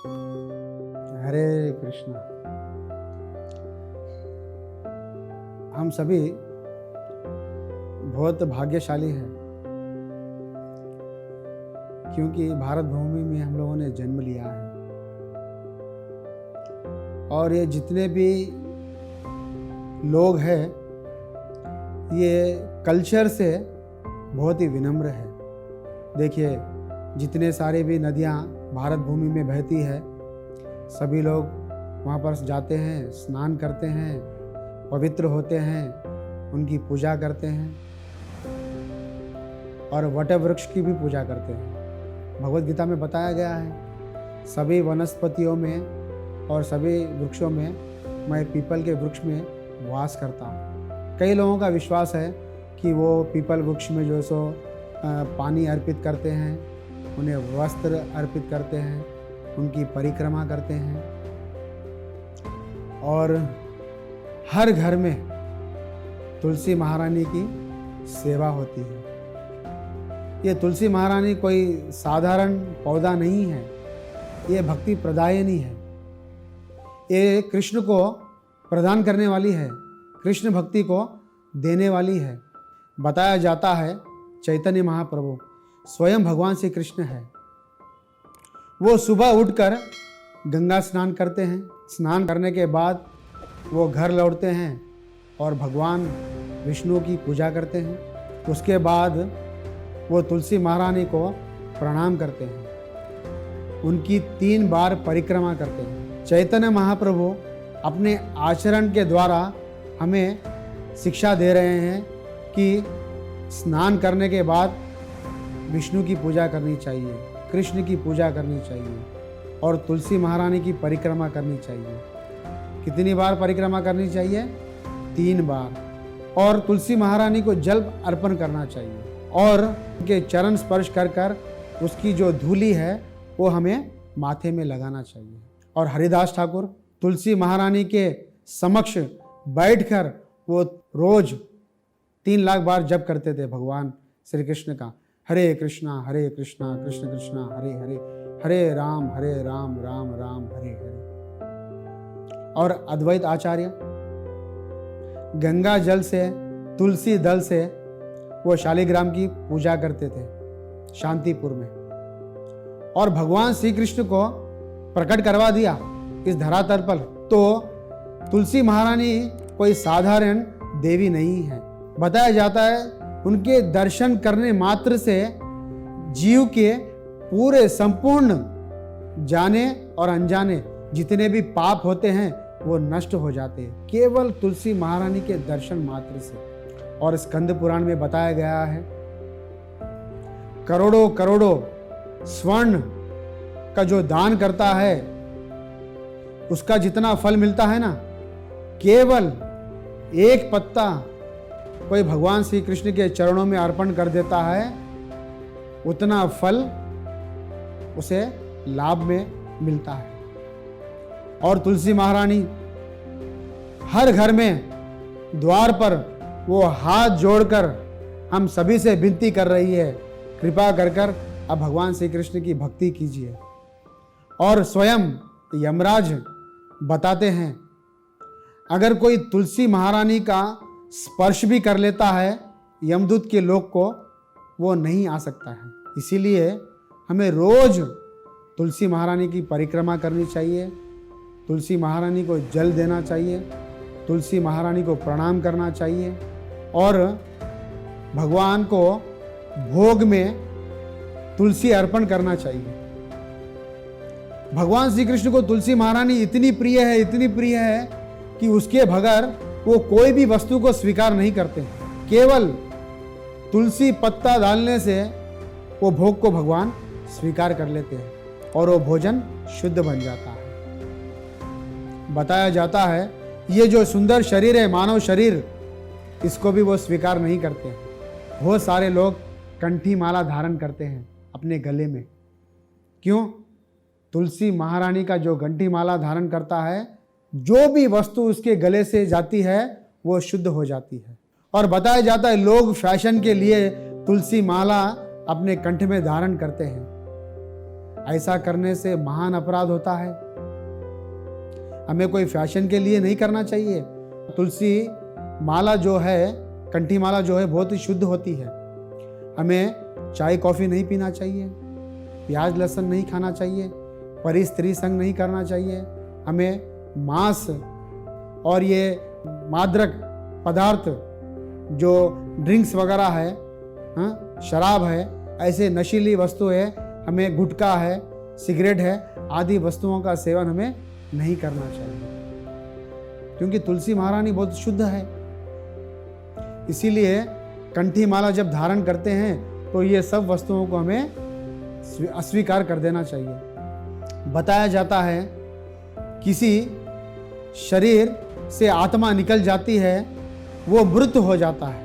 हरे कृष्णा। हम सभी बहुत भाग्यशाली हैं क्योंकि भारत भूमि में हम लोगों ने जन्म लिया है और ये जितने भी लोग हैं ये कल्चर से बहुत ही विनम्र है। देखिए जितने सारे भी नदियाँ भारत भूमि में बहती है सभी लोग वहाँ पर जाते हैं, स्नान करते हैं, पवित्र होते हैं, उनकी पूजा करते हैं और वट वृक्ष की भी पूजा करते हैं। भगवद गीता में बताया गया है सभी वनस्पतियों में और सभी वृक्षों में मैं पीपल के वृक्ष में वास करता हूँ। कई लोगों का विश्वास है कि वो पीपल वृक्ष में जो सो पानी अर्पित करते हैं, उन्हें वस्त्र अर्पित करते हैं, उनकी परिक्रमा करते हैं और हर घर में तुलसी महारानी की सेवा होती है। ये तुलसी महारानी कोई साधारण पौधा नहीं है, ये भक्ति प्रदायिनी है। ये कृष्ण को प्रदान करने वाली है, कृष्ण भक्ति को देने वाली है। बताया जाता है चैतन्य महाप्रभु स्वयं भगवान श्री कृष्ण है। वो सुबह उठकर गंगा स्नान करते हैं, स्नान करने के बाद वो घर लौटते हैं और भगवान विष्णु की पूजा करते हैं। उसके बाद वो तुलसी महारानी को प्रणाम करते हैं, उनकी 3 बार परिक्रमा करते हैं। चैतन्य महाप्रभु अपने आचरण के द्वारा हमें शिक्षा दे रहे हैं कि स्नान करने के बाद विष्णु की पूजा करनी चाहिए, कृष्ण की पूजा करनी चाहिए और तुलसी महारानी की परिक्रमा करनी चाहिए। कितनी बार परिक्रमा करनी चाहिए? 3 बार। और तुलसी महारानी को जल अर्पण करना चाहिए और उनके चरण स्पर्श कर कर उसकी जो धूली है वो हमें माथे में लगाना चाहिए। और हरिदास ठाकुर तुलसी महारानी के समक्ष बैठकर वो रोज 3 लाख बार जप करते थे भगवान श्री कृष्ण का, हरे कृष्णा कृष्ण कृष्णा हरे हरे, हरे राम राम राम हरे हरे। और अद्वैत आचार्य गंगा जल से, तुलसी दल से वो शालिग्राम की पूजा करते थे शांतिपुर में और भगवान श्री कृष्ण को प्रकट करवा दिया इस धरातल पर। तो तुलसी महारानी कोई साधारण देवी नहीं है। बताया जाता है उनके दर्शन करने मात्र से जीव के पूरे संपूर्ण जाने और अनजाने जितने भी पाप होते हैं वो नष्ट हो जाते हैं केवल तुलसी महारानी के दर्शन मात्र से। और स्कंद पुराण में बताया गया है करोड़ों करोड़ों स्वर्ण का जो दान करता है उसका जितना फल मिलता है ना, केवल 1 पत्ता कोई भगवान श्री कृष्ण के चरणों में अर्पण कर देता है उतना फल उसे लाभ में मिलता है। और तुलसी महारानी हर घर में द्वार पर वो हाथ जोड़कर हम सभी से विनती कर रही है, कृपा कर अब भगवान श्री कृष्ण की भक्ति कीजिए। और स्वयं यमराज बताते हैं अगर कोई तुलसी महारानी का स्पर्श भी कर लेता है यमदूत के लोक को वो नहीं आ सकता है। इसीलिए हमें रोज तुलसी महारानी की परिक्रमा करनी चाहिए, तुलसी महारानी को जल देना चाहिए, तुलसी महारानी को प्रणाम करना चाहिए और भगवान को भोग में तुलसी अर्पण करना चाहिए। भगवान श्री कृष्ण को तुलसी महारानी इतनी प्रिय है कि उसके बगैर वो कोई भी वस्तु को स्वीकार नहीं करते। केवल तुलसी पत्ता डालने से वो भोग को भगवान स्वीकार कर लेते हैं और वो भोजन शुद्ध बन जाता है। बताया जाता है ये जो सुंदर शरीर है मानव शरीर, इसको भी वो स्वीकार नहीं करते हैं। बहुत सारे लोग कंठी माला धारण करते हैं अपने गले में। क्यों? तुलसी महारानी का जो कंठी माला धारण करता है जो भी वस्तु उसके गले से जाती है वो शुद्ध हो जाती है। और बताया जाता है लोग फैशन के लिए तुलसी माला अपने कंठ में धारण करते हैं। ऐसा करने से महान अपराध होता है। हमें कोई फैशन के लिए नहीं करना चाहिए। तुलसी माला जो है, कंठी माला जो है, बहुत ही शुद्ध होती है। हमें चाय कॉफ़ी नहीं पीना चाहिए, प्याज लहसुन नहीं खाना चाहिए, परी स्त्री संग नहीं करना चाहिए। हमें मांस और ये मादक पदार्थ जो ड्रिंक्स वगैरह है, हाँ, शराब है, ऐसे नशीली वस्तु है, हमें गुटखा है, सिगरेट है, आदि वस्तुओं का सेवन हमें नहीं करना चाहिए, क्योंकि तुलसी महारानी बहुत शुद्ध है। इसीलिए कंठी माला जब धारण करते हैं तो ये सब वस्तुओं को हमें अस्वीकार कर देना चाहिए। बताया जाता है किसी शरीर से आत्मा निकल जाती है, वो मृत हो जाता है,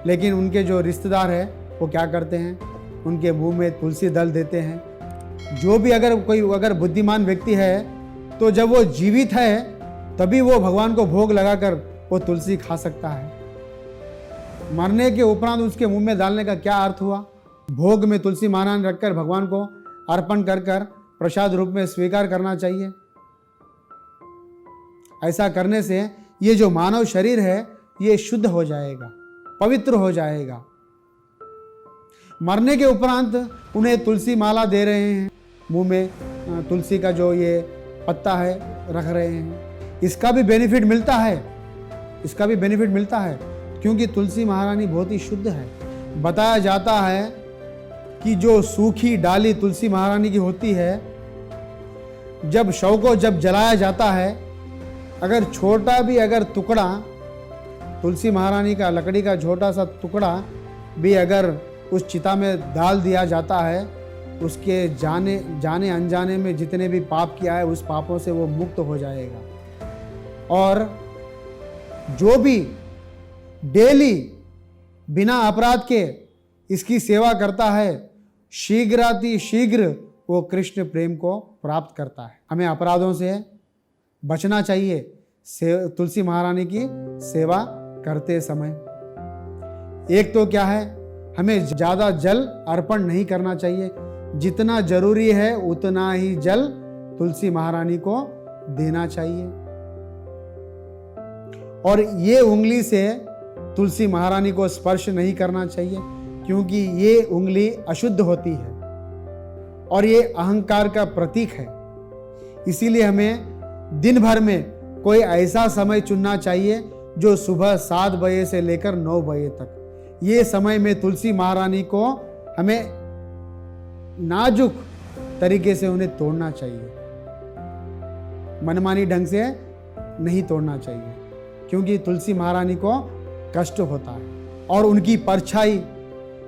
लेकिन उनके जो रिश्तेदार है वो क्या करते हैं, उनके मुंह में तुलसी दल देते हैं। जो भी अगर बुद्धिमान व्यक्ति है तो जब वो जीवित है तभी वो भगवान को भोग लगाकर वो तुलसी खा सकता है। मरने के उपरांत उसके मुंह में डालने का क्या अर्थ हुआ? भोग में तुलसी महारानी रखकर भगवान को अर्पण कर प्रसाद रूप में स्वीकार करना चाहिए। ऐसा करने से ये जो मानव शरीर है ये शुद्ध हो जाएगा, पवित्र हो जाएगा। मरने के उपरांत उन्हें तुलसी माला दे रहे हैं, मुंह में तुलसी का जो ये पत्ता है रख रहे हैं, इसका भी बेनिफिट मिलता है, क्योंकि तुलसी महारानी बहुत ही शुद्ध है। बताया जाता है कि जो सूखी डाली तुलसी महारानी की होती है, जब शव को जलाया जाता है, अगर छोटा भी टुकड़ा तुलसी महारानी का, लकड़ी का छोटा सा टुकड़ा भी अगर उस चिता में डाल दिया जाता है, उसके जाने अनजाने में जितने भी पाप किया है उस पापों से वो मुक्त हो जाएगा। और जो भी डेली बिना अपराध के इसकी सेवा करता है, शीघ्र वो कृष्ण प्रेम को प्राप्त करता है। हमें अपराधों से बचना चाहिए तुलसी महारानी की सेवा करते समय। एक तो क्या है, हमें ज़्यादा जल अर्पण नहीं करना चाहिए, जितना जरूरी है उतना ही जल तुलसी महारानी को देना चाहिए। और ये उंगली से तुलसी महारानी को स्पर्श नहीं करना चाहिए, क्योंकि ये उंगली अशुद्ध होती है और ये अहंकार का प्रतीक है। इसीलिए हमें दिन भर में कोई ऐसा समय चुनना चाहिए जो सुबह 7 बजे से लेकर 9 बजे तक, ये समय में तुलसी महारानी को हमें नाजुक तरीके से उन्हें तोड़ना चाहिए, मनमानी ढंग से नहीं तोड़ना चाहिए, क्योंकि तुलसी महारानी को कष्ट होता है। और उनकी परछाई,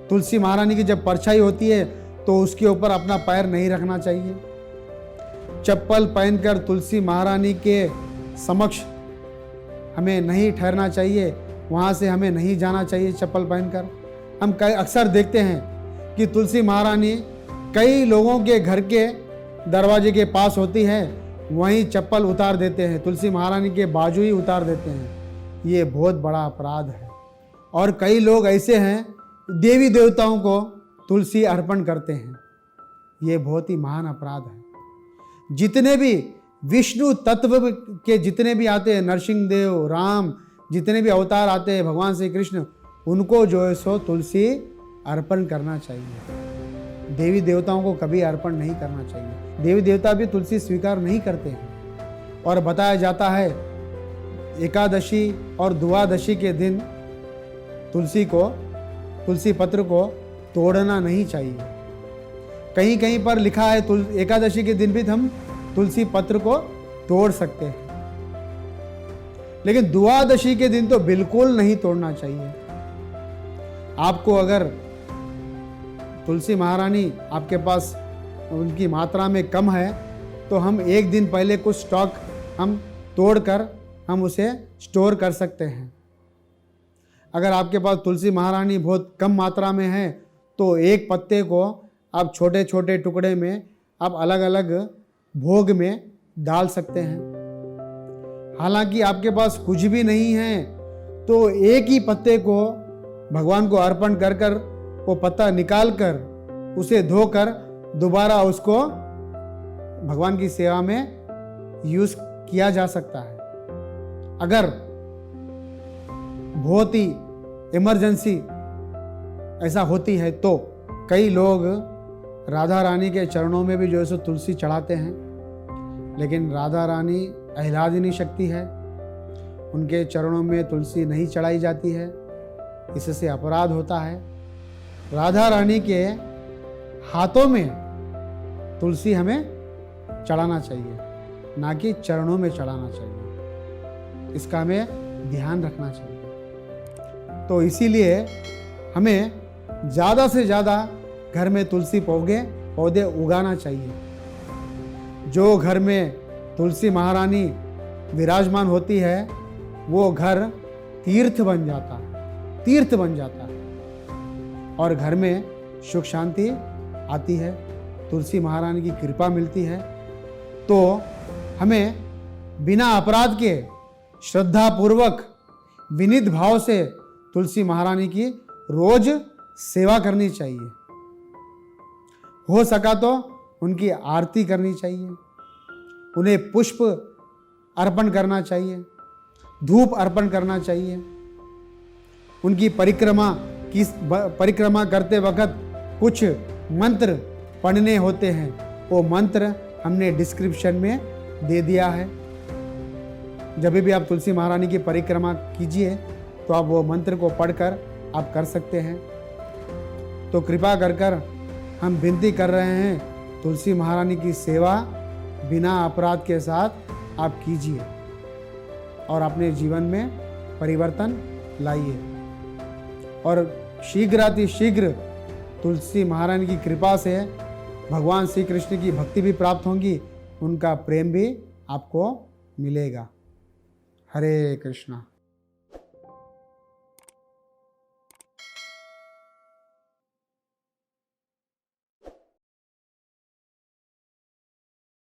तुलसी महारानी की जब परछाई होती है तो उसके ऊपर अपना पैर नहीं रखना चाहिए। चप्पल पहनकर तुलसी महारानी के समक्ष हमें नहीं ठहरना चाहिए, वहाँ से हमें नहीं जाना चाहिए चप्पल पहनकर। हम अक्सर देखते हैं कि तुलसी महारानी कई लोगों के घर के दरवाजे के पास होती है, वहीं चप्पल उतार देते हैं, तुलसी महारानी के बाजू ही उतार देते हैं। ये बहुत बड़ा अपराध है। और कई लोग ऐसे हैं, देवी देवताओं को तुलसी अर्पण करते हैं, ये बहुत ही महान अपराध है। जितने भी विष्णु तत्व के जितने भी आते हैं, नरसिंह, राम, जितने भी अवतार आते हैं, भगवान श्री कृष्ण, उनको जो है सो तुलसी अर्पण करना चाहिए। देवी देवताओं को कभी अर्पण नहीं करना चाहिए। देवी देवता भी तुलसी स्वीकार नहीं करते हैं। और बताया जाता है एकादशी और द्वादशी के दिन तुलसी पत्र को तोड़ना नहीं चाहिए। कहीं कहीं पर लिखा है एकादशी के दिन भी हम तुलसी पत्र को तोड़ सकते हैं, लेकिन द्वादशी के दिन तो बिल्कुल नहीं तोड़ना चाहिए। आपको अगर तुलसी महारानी आपके पास उनकी मात्रा में कम है तो हम एक दिन पहले कुछ स्टॉक हम तोड़कर हम उसे स्टोर कर सकते हैं। अगर आपके पास तुलसी महारानी बहुत कम मात्रा में है तो एक पत्ते को आप छोटे छोटे टुकड़े में आप अलग अलग भोग में डाल सकते हैं। हालांकि आपके पास कुछ भी नहीं है तो एक ही पत्ते को भगवान को अर्पण कर वो पत्ता निकाल कर उसे धोकर दोबारा उसको भगवान की सेवा में यूज किया जा सकता है। अगर बहुत ही इमरजेंसी ऐसा होती है तो कई लोग राधा रानी के चरणों में भी जो है सो तुलसी चढ़ाते हैं, लेकिन राधा रानी आह्लादिनी शक्ति है, उनके चरणों में तुलसी नहीं चढ़ाई जाती है, इससे अपराध होता है। राधा रानी के हाथों में तुलसी हमें चढ़ाना चाहिए, ना कि चरणों में चढ़ाना चाहिए। इसका हमें ध्यान रखना चाहिए। तो इसीलिए हमें ज़्यादा से ज़्यादा घर में तुलसी पौधे उगाना चाहिए। जो घर में तुलसी महारानी विराजमान होती है वो घर तीर्थ बन जाता है और घर में सुख शांति आती है, तुलसी महारानी की कृपा मिलती है। तो हमें बिना अपराध के श्रद्धापूर्वक विनीत भाव से तुलसी महारानी की रोज सेवा करनी चाहिए। हो सका तो उनकी आरती करनी चाहिए, उन्हें पुष्प अर्पण करना चाहिए, धूप अर्पण करना चाहिए। उनकी परिक्रमा करते वक्त कुछ मंत्र पढ़ने होते हैं, वो मंत्र हमने डिस्क्रिप्शन में दे दिया है। जब भी आप तुलसी महारानी की परिक्रमा कीजिए तो आप वो मंत्र को पढ़कर आप कर सकते हैं। तो कृपा कर हम विनती कर रहे हैं, तुलसी महारानी की सेवा बिना अपराध के साथ आप कीजिए और अपने जीवन में परिवर्तन लाइए। और शीघ्र तुलसी महारानी की कृपा से भगवान श्री कृष्ण की भक्ति भी प्राप्त होगी, उनका प्रेम भी आपको मिलेगा। हरे कृष्णा।